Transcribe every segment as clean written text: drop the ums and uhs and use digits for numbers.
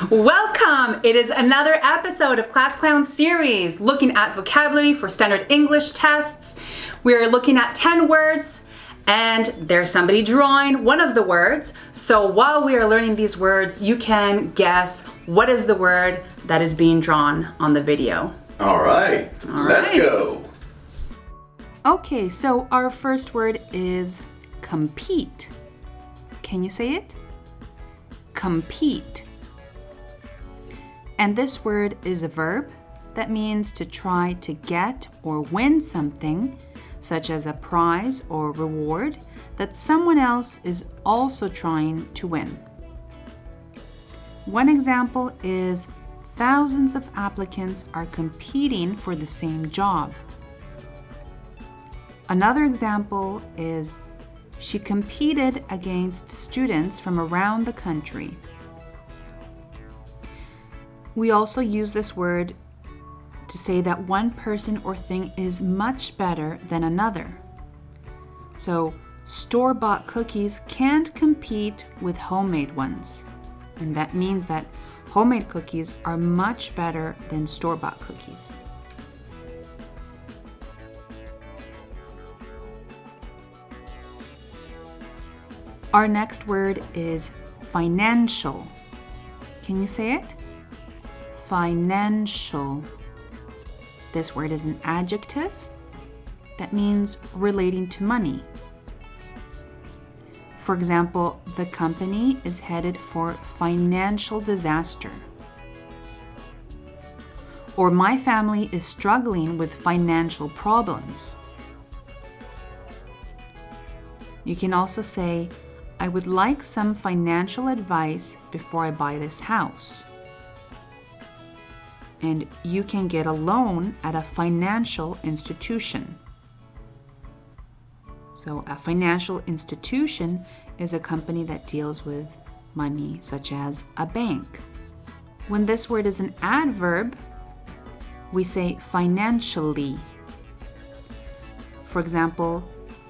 Welcome! It is another episode of Class Clown series looking at vocabulary for standard English tests. We're looking at 10 words and there's somebody drawing one of the words. So while we are learning these words, you can guess what is the word that is being drawn on the video. All right. Let's go. Okay, so our first word is compete. Can you say it? Compete. And this word is a verb that means to try to get or win something, such as a prize or reward that someone else is also trying to win. One example is thousands of applicants are competing for the same job. Another example is she competed against students from around the country. We also use this word to say that one person or thing is much better than another. So, store-bought cookies can't compete with homemade ones. And that means that homemade cookies are much better than store-bought cookies. Our next word is financial. Can you say it? Financial. This word is an adjective that means relating to money. For example, the company is headed for financial disaster. Or my family is struggling with financial problems. You can also say, I would like some financial advice before I buy this house. And you can get a loan at a financial institution. So a financial institution is a company that deals with money, such as a bank. When this word is an adverb, we say financially. For example,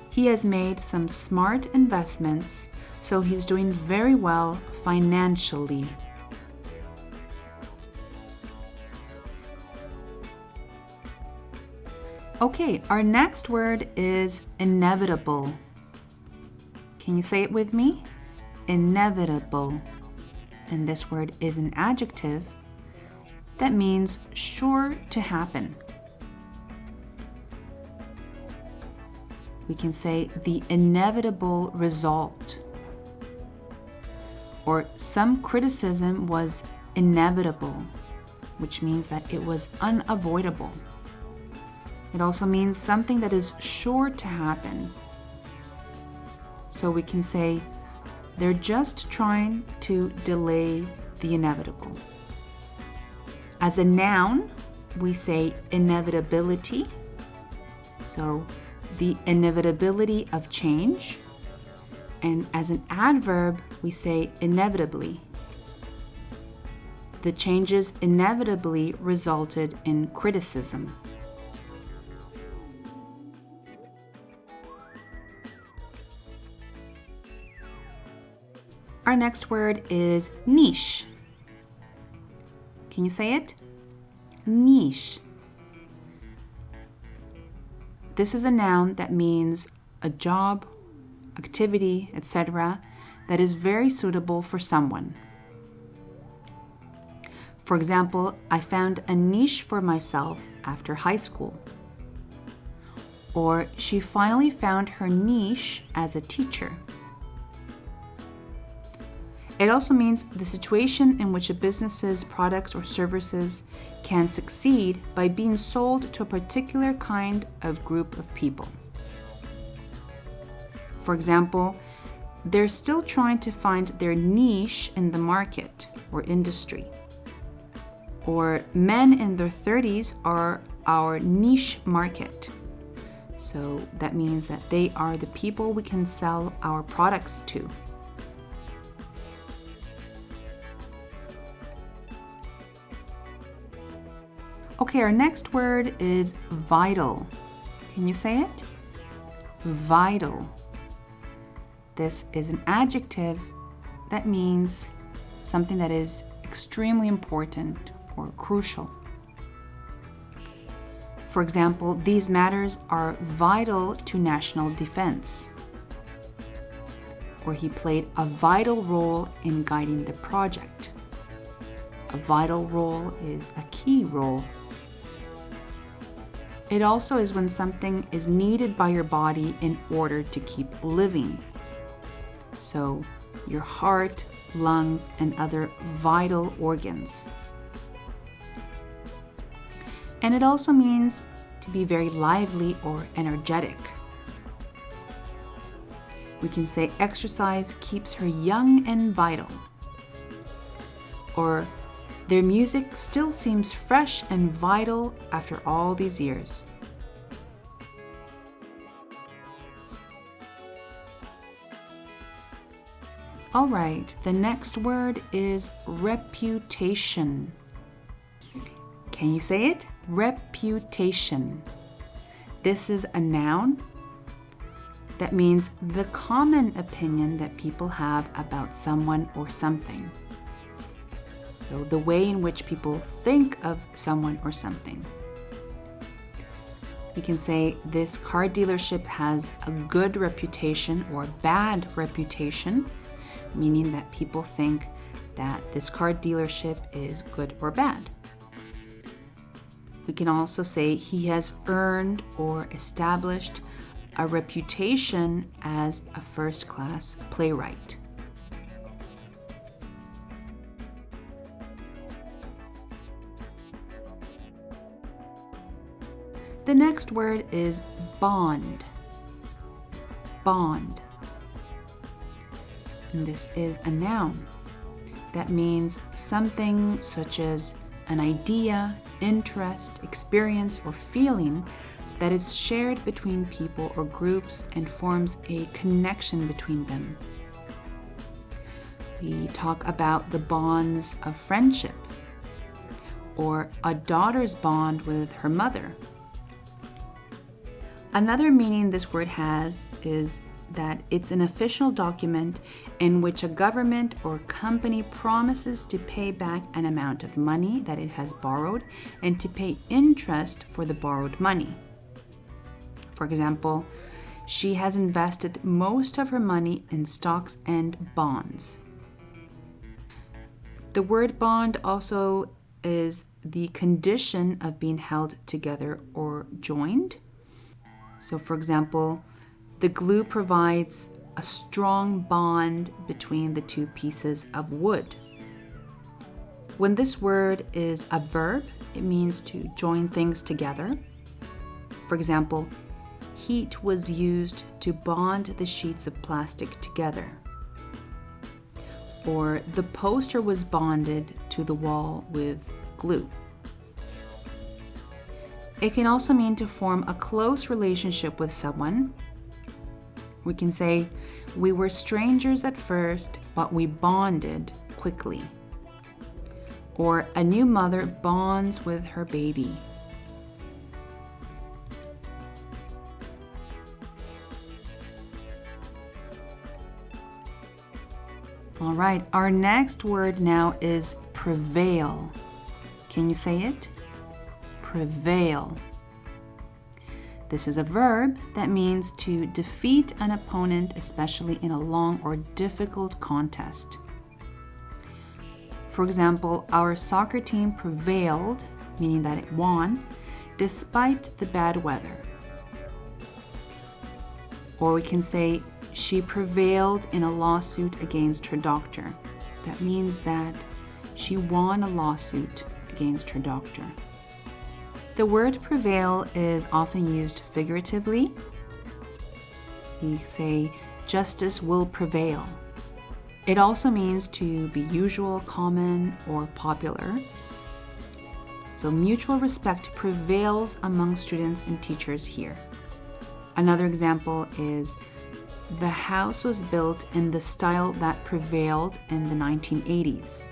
he has made some smart investments, so he's doing very well financially. Okay, our next word is inevitable. Can you say it with me? Inevitable. And this word is an adjective that means sure to happen. We can say the inevitable result. Or some criticism was inevitable, which means that it was unavoidable. It also means something that is sure to happen. So we can say, they're just trying to delay the inevitable. As a noun, we say inevitability. So the inevitability of change. And as an adverb, we say inevitably. The changes inevitably resulted in criticism. Our next word is niche. Can you say it? Niche. This is a noun that means a job, activity, etc., that is very suitable for someone. For example, I found a niche for myself after high school. Or she finally found her niche as a teacher. It also means the situation in which a business's products or services can succeed by being sold to a particular kind of group of people. For example, they're still trying to find their niche in the market or industry. Or men in their 30s are our niche market. So that means that they are the people we can sell our products to. Okay, our next word is vital. Can you say it? Vital. This is an adjective that means something that is extremely important or crucial. For example, these matters are vital to national defense. Or he played a vital role in guiding the project. A vital role is a key role. It also is when something is needed by your body in order to keep living. So, your heart, lungs, and other vital organs. And it also means to be very lively or energetic. We can say exercise keeps her young and vital. Or their music still seems fresh and vital after all these years. All right, the next word is reputation. Can you say it? Reputation. This is a noun that means the common opinion that people have about someone or something. So the way in which people think of someone or something. We can say this car dealership has a good reputation or bad reputation, meaning that people think that this car dealership is good or bad. We can also say he has earned or established a reputation as a first-class playwright. The next word is bond. Bond. And this is a noun that means something such as an idea, interest, experience, or feeling that is shared between people or groups and forms a connection between them. We talk about the bonds of friendship or a daughter's bond with her mother. Another meaning this word has is that it's an official document in which a government or company promises to pay back an amount of money that it has borrowed and to pay interest for the borrowed money. For example, she has invested most of her money in stocks and bonds. The word bond also is the condition of being held together or joined. So, for example, the glue provides a strong bond between the two pieces of wood. When this word is a verb, it means to join things together. For example, heat was used to bond the sheets of plastic together. Or the poster was bonded to the wall with glue. It can also mean to form a close relationship with someone. We can say, we were strangers at first, but we bonded quickly. Or a new mother bonds with her baby. All right, our next word now is prevail. Can you say it? Prevail. This is a verb that means to defeat an opponent, especially in a long or difficult contest. For example, our soccer team prevailed, meaning that it won, despite the bad weather. Or we can say, she prevailed in a lawsuit against her doctor. That means that she won a lawsuit against her doctor. The word prevail is often used figuratively. We say, justice will prevail. It also means to be usual, common, or popular. So mutual respect prevails among students and teachers here. Another example is, the house was built in the style that prevailed in the 1980s.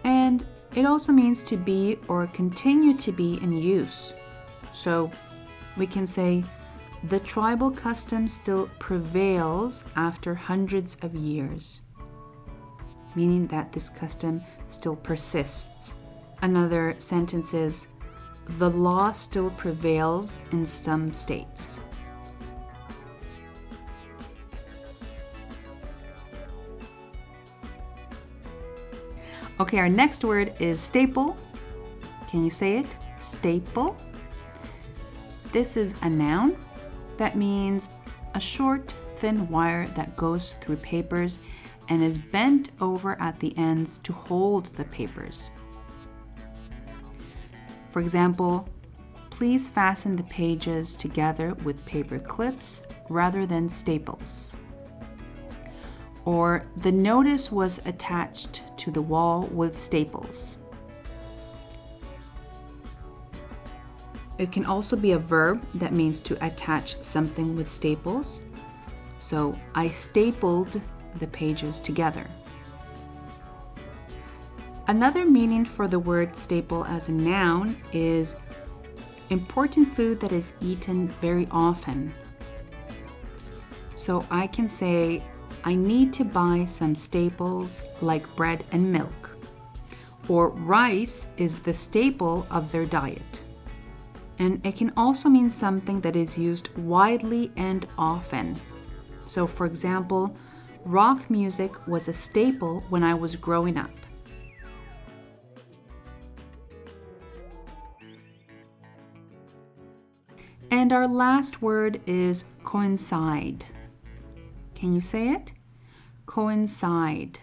And it also means to be or continue to be in use. So we can say, the tribal custom still prevails after hundreds of years. meaning that this custom still persists. Another sentence is, the law still prevails in some states. Okay, our next word is staple. Can you say it? Staple. This is a noun that means a short, thin wire that goes through papers and is bent over at the ends to hold the papers. For example, please fasten the pages together with paper clips rather than staples. Or the notice was attached to the wall with staples. It can also be a verb that means to attach something with staples. So, I stapled the pages together. Another meaning for the word staple as a noun is important food that is eaten very often. So I can say, I need to buy some staples like bread and milk. Or rice is the staple of their diet. And it can also mean something that is used widely and often. So for example, rock music was a staple when I was growing up. And our last word is coincide. Can you say it? Coincide.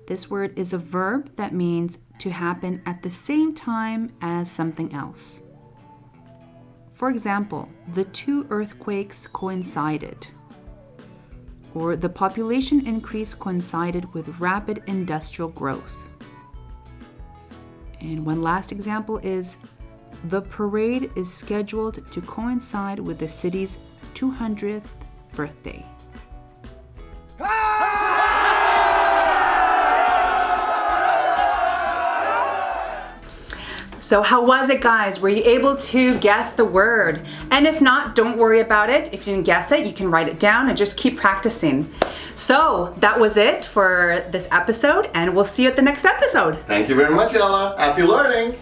This word is a verb that means to happen at the same time as something else. For example, the two earthquakes coincided. Or the population increase coincided with rapid industrial growth. And one last example is, the parade is scheduled to coincide with the city's 200th birthday. So how was it, guys? Were you able to guess the word? And if not, don't worry about it. If you didn't guess it, you can write it down and just keep practicing. So that was it for this episode, and we'll see you at the next episode. Thank you very much, Ella. Happy learning.